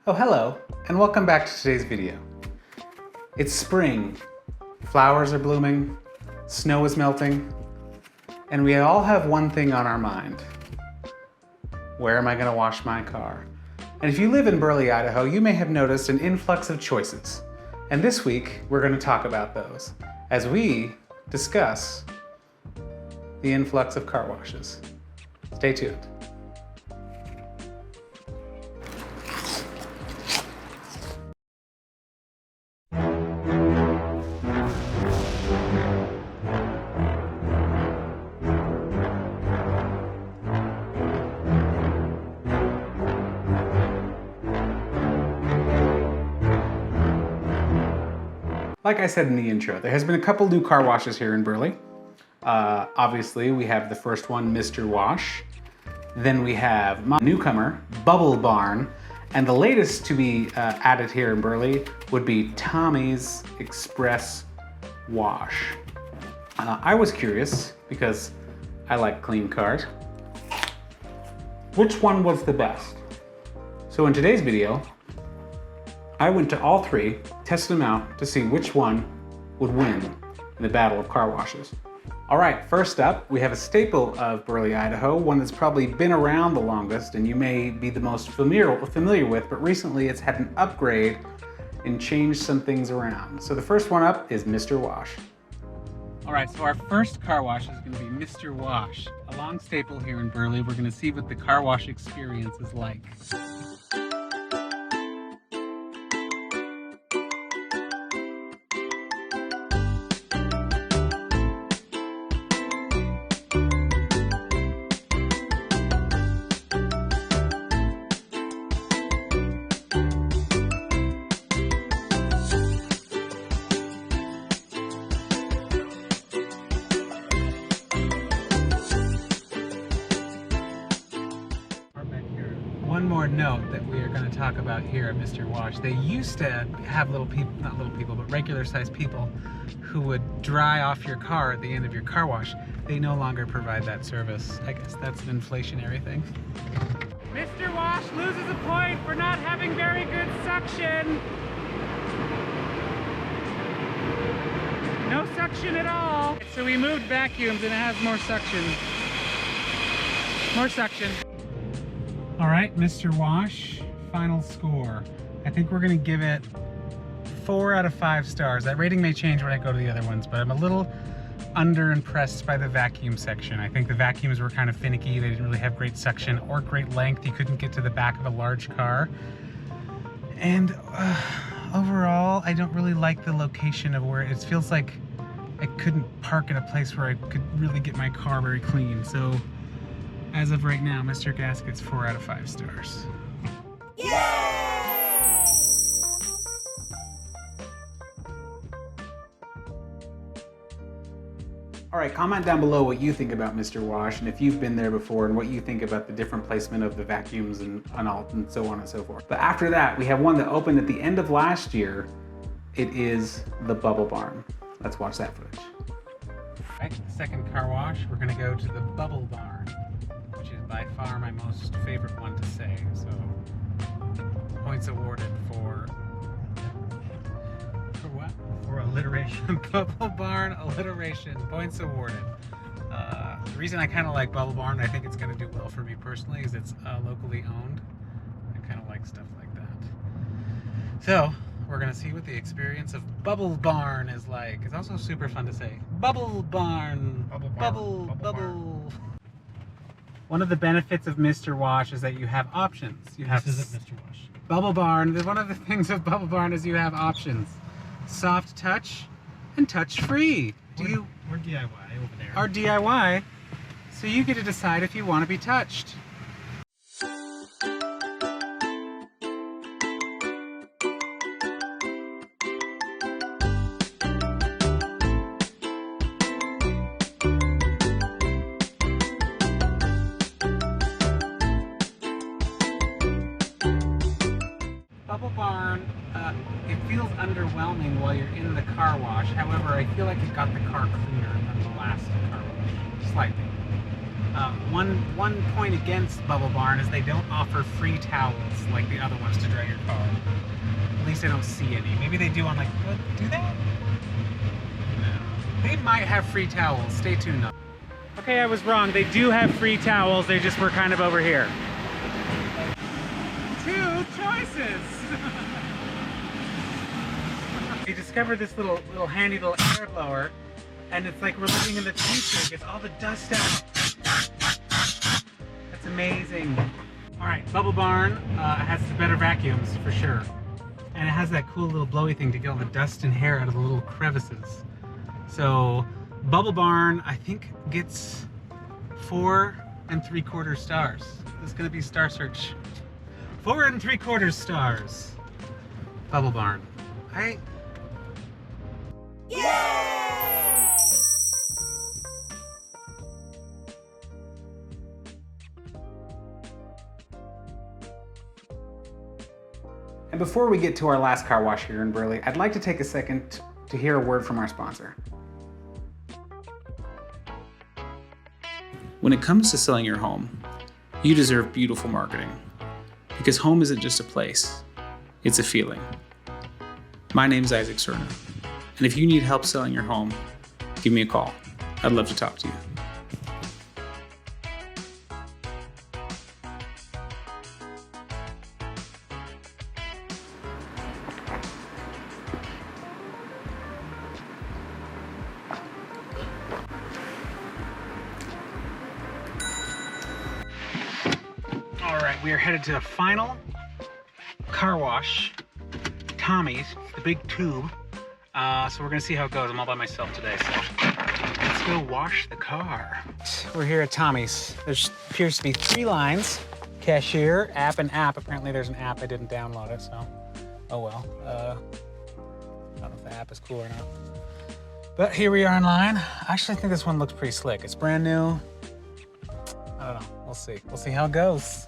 Oh, hello, and welcome back to today's video. It's spring, flowers are blooming, snow is melting, and we all have one thing on our mind. Where am I gonna wash my car? And if you live in Burley, Idaho, you may have noticed an influx of choices. And this week, we're gonna talk about those as we discuss the influx of car washes. Stay tuned. Like I said in the intro, there has been a couple new car washes here in Burley. Obviously, we have the first one, Mr. Wash. Then we have my newcomer, Bubble Barn. And the latest to be added here in Burley would be Tommy's Express Wash. I was curious, because I like clean cars, which one was the best? So in today's video, I went to all three, tested them out to see which one would win in the battle of car washes. All right, first up, we have a staple of Burley, Idaho, one that's probably been around the longest and you may be the most familiar with, but recently it's had an upgrade and changed some things around. So the first one up is Mr. Wash. All right, so our first car wash is gonna be Mr. Wash. A long staple here in Burley. We're gonna see what the car wash experience is like. One more note that we are going to talk about here at Mr. Wash. They used to have little people, not little people, but regular sized people who would dry off your car at the end of your car wash. They no longer provide that service. I guess that's an inflationary thing. Mr. Wash loses a point for not having very good suction. No suction at all. So we moved vacuums and it has more suction. More suction. All right, Mr. Wash, final score. I think we're gonna give it 4 out of 5 stars. That rating may change when I go to the other ones, but I'm a little under-impressed by the vacuum section. I think the vacuums were kind of finicky. They didn't really have great suction or great length. You couldn't get to the back of a large car. And overall, I don't really like the location of where it feels like I couldn't park in a place where I could really get my car very clean. So as of right now, Mr. Gasket's 4 out of 5 stars. Yay! All right, comment down below what you think about Mr. Wash and if you've been there before and what you think about the different placement of the vacuums and all and so on and so forth. But after that, we have one that opened at the end of last year. It is the Bubble Barn. Let's watch that footage. All right, the second car wash, we're gonna go to the Bubble Barn, which is by far my most favorite one to say. So points awarded for what? For alliteration. Bubble Barn alliteration. Points awarded. The reason I kind of like Bubble Barn, I think it's going to do well for me personally, is it's locally owned. I kind of like stuff like that. So we're going to see what the experience of Bubble Barn is like. It's also super fun to say. Bubble Barn. Bubble Barn. Bubble. One of the benefits of Mr. Wash is that you have options. You have This isn't Mr. Wash. Bubble Barn. One of the things of Bubble Barn is you have options. Soft touch and touch free. Or DIY over there. Or DIY. So you get to decide if you want to be touched. Bubble Barn, it feels underwhelming while you're in the car wash. However, I feel like it got the car cleaner than the last car wash, slightly. One point against Bubble Barn is they don't offer free towels like the other ones to dry your car. At least I don't see any. Maybe they do on like, do they? No. They might have free towels. Stay tuned though. Okay, I was wrong. They do have free towels. They just were kind of over here. Two choices. We discovered this little handy little air blower, and it's like we're living in the future. It gets all the dust out. That's amazing. All right, Bubble Barn has the better vacuums for sure, and it has that cool little blowy thing to get all the dust and hair out of the little crevices. So Bubble Barn, I think, gets 4 3/4 stars. This is gonna be Star Search. 4 3/4 stars. Bubble Barn. Yay! And before we get to our last car wash here in Burley, I'd like to take a second to hear a word from our sponsor. When it comes to selling your home, you deserve beautiful marketing. Because home isn't just a place, it's a feeling. My name's Iserna, and if you need help selling your home, give me a call. I'd love to talk to you. All right, we are headed to the final car wash, Tommy's, the big tube. So we're gonna see how it goes. I'm all by myself today, so let's go wash the car. We're here at Tommy's. There appears to be 3 lines: cashier, app, and app. Apparently there's an app. I didn't download it, so oh well. I don't know if the app is cool or not. But here we are in line. I actually think this one looks pretty slick. It's brand new. I don't know. We'll see. We'll see how it goes.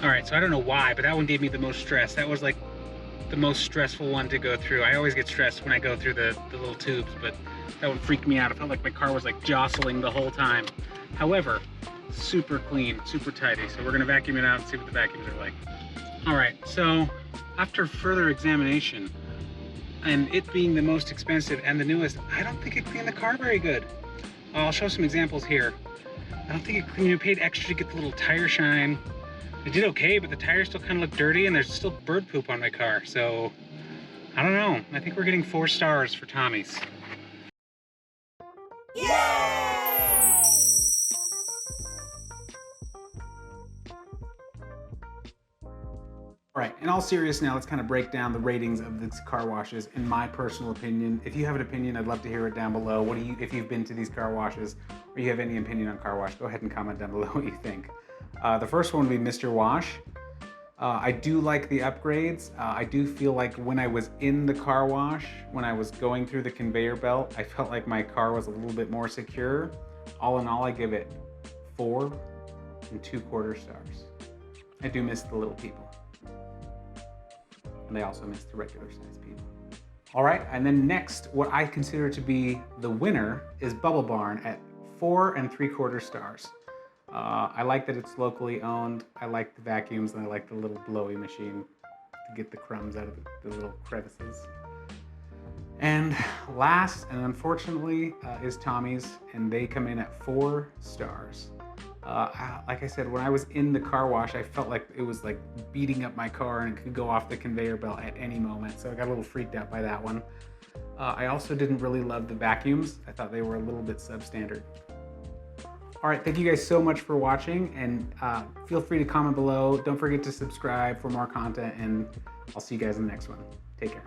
All right, so I don't know why, but that one gave me the most stress. That was like the most stressful one to go through. I always get stressed when I go through the little tubes, but that one freaked me out. It felt like my car was like jostling the whole time. However, super clean, super tidy. So we're gonna vacuum it out and see what the vacuums are like. All right, so after further examination, and it being the most expensive and the newest, I don't think it cleaned the car very good. I'll show some examples here. I don't think it cleaned. You paid extra to get the little tire shine. It did okay, but the tires still kind of look dirty, and there's still bird poop on my car. So I don't know. I think we're getting 4 stars for Tommy's. Yay! All right, in all seriousness now, let's kind of break down the ratings of these car washes in my personal opinion. If you have an opinion, I'd love to hear it down below. If you've been to these car washes or you have any opinion on car wash, go ahead and comment down below what you think. The first one would be Mr. Wash. I do like the upgrades. I do feel like when I was in the car wash, when I was going through the conveyor belt, I felt like my car was a little bit more secure. All in all, I give it 4 2/4 stars. I do miss the little people. And I also miss the regular sized people. All right, and then next, what I consider to be the winner is Bubble Barn at 4 3/4 stars. I like that it's locally owned. I like the vacuums, and I like the little blowy machine to get the crumbs out of the little crevices. And last, and unfortunately, is Tommy's, and they come in at 4 stars. Like I said, when I was in the car wash, I felt like it was like beating up my car and it could go off the conveyor belt at any moment. So I got a little freaked out by that one. I also didn't really love the vacuums. I thought they were a little bit substandard. All right, thank you guys so much for watching, and feel free to comment below. Don't forget to subscribe for more content, and I'll see you guys in the next one. Take care.